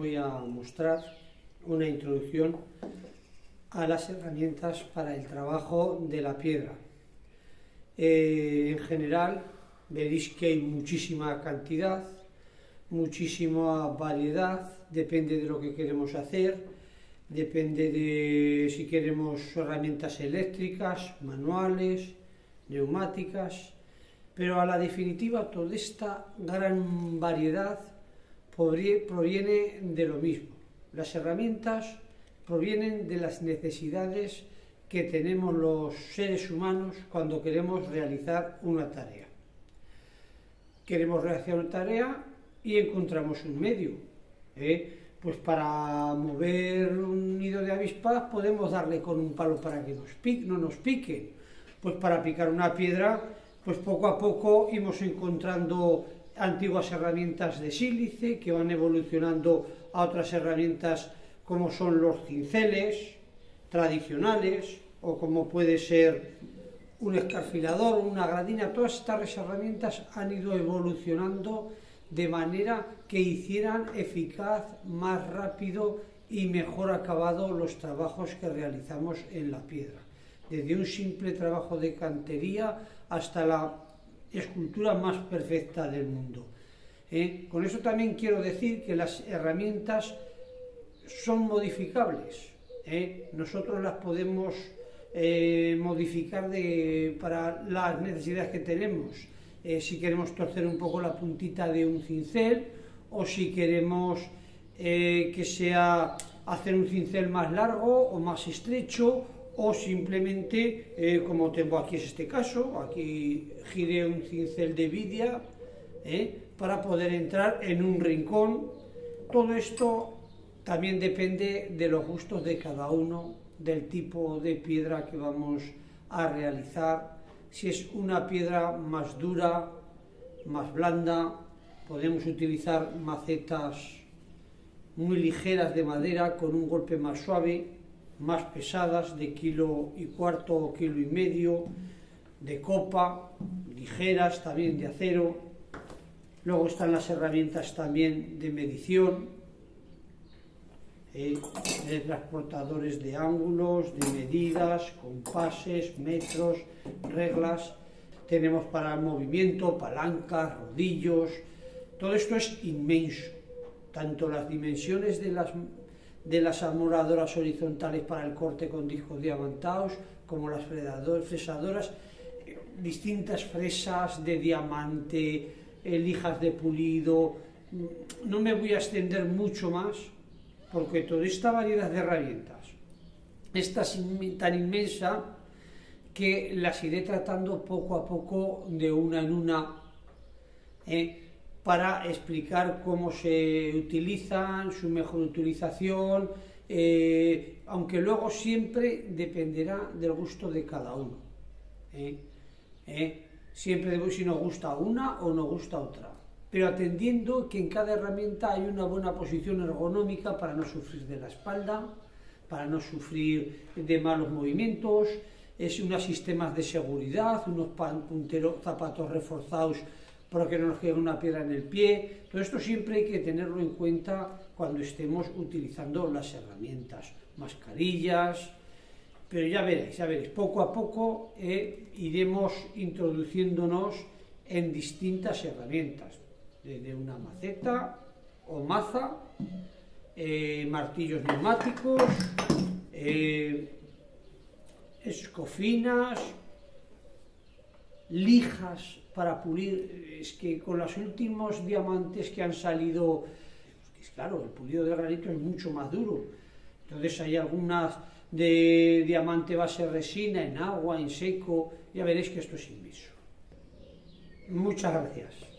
voy a mostrar una introducción a las herramientas para el trabajo de la piedra. En general veréis que hay muchísima cantidad, muchísima variedad, depende de lo que queremos hacer, depende de si queremos herramientas eléctricas, manuales, neumáticas, pero a la definitiva toda esta gran variedad proviene de lo mismo. Las herramientas provienen de las necesidades que tenemos los seres humanos cuando queremos realizar una tarea. Queremos realizar una tarea y encontramos un medio. Pues para mover un nido de avispas podemos darle con un palo para que no nos piquen. Pues para picar una piedra, pues poco a poco íbamos encontrando antiguas herramientas de sílice que van evolucionando a otras herramientas como son los cinceles tradicionales o como puede ser un escarfilador, una gradina. Todas estas herramientas han ido evolucionando de manera que hicieran eficaz, más rápido y mejor acabado los trabajos que realizamos en la piedra. Desde un simple trabajo de cantería hasta la escultura más perfecta del mundo. Con eso también quiero decir que las herramientas son modificables. Nosotros las podemos modificar para las necesidades que tenemos. Si queremos torcer un poco la puntita de un cincel, o si queremos hacer un cincel más largo o más estrecho, o simplemente, como tengo aquí es este caso, aquí giré un cincel de vidia para poder entrar en un rincón. Todo esto también depende de los gustos de cada uno, del tipo de piedra que vamos a realizar. Si es una piedra más dura, más blanda, podemos utilizar macetas muy ligeras de madera con un golpe más suave, más pesadas de 1,25 kilos o 1,5 kilos, de copa, ligeras también de acero. Luego están las herramientas también de medición, de transportadores de ángulos, de medidas, compases, metros, reglas. Tenemos para el movimiento, palancas, rodillos. Todo esto es inmenso. Tanto las dimensiones de las armoradoras horizontales para el corte con discos diamantados, como las fresadoras, distintas fresas de diamante, lijas de pulido. No me voy a extender mucho más, porque toda esta variedad de herramientas es tan inmensa que las iré tratando poco a poco de una en una, para explicar cómo se utilizan, su mejor utilización, aunque luego siempre dependerá del gusto de cada uno. Siempre si nos gusta una o nos gusta otra, pero atendiendo que en cada herramienta hay una buena posición ergonómica para no sufrir de la espalda, para no sufrir de malos movimientos, unos sistemas de seguridad, unos zapatos reforzados para que no nos quede una piedra en el pie. Todo esto siempre hay que tenerlo en cuenta cuando estemos utilizando las herramientas, mascarillas. Pero ya veréis, poco a poco iremos introduciéndonos en distintas herramientas, desde una maceta o maza, martillos neumáticos, escofinas, lijas para pulir. Es que con los últimos diamantes que han salido, pues claro, el pulido de granito es mucho más duro. Entonces hay algunas de diamante base resina, en agua, en seco. Ya veréis que esto es inmenso. Muchas gracias.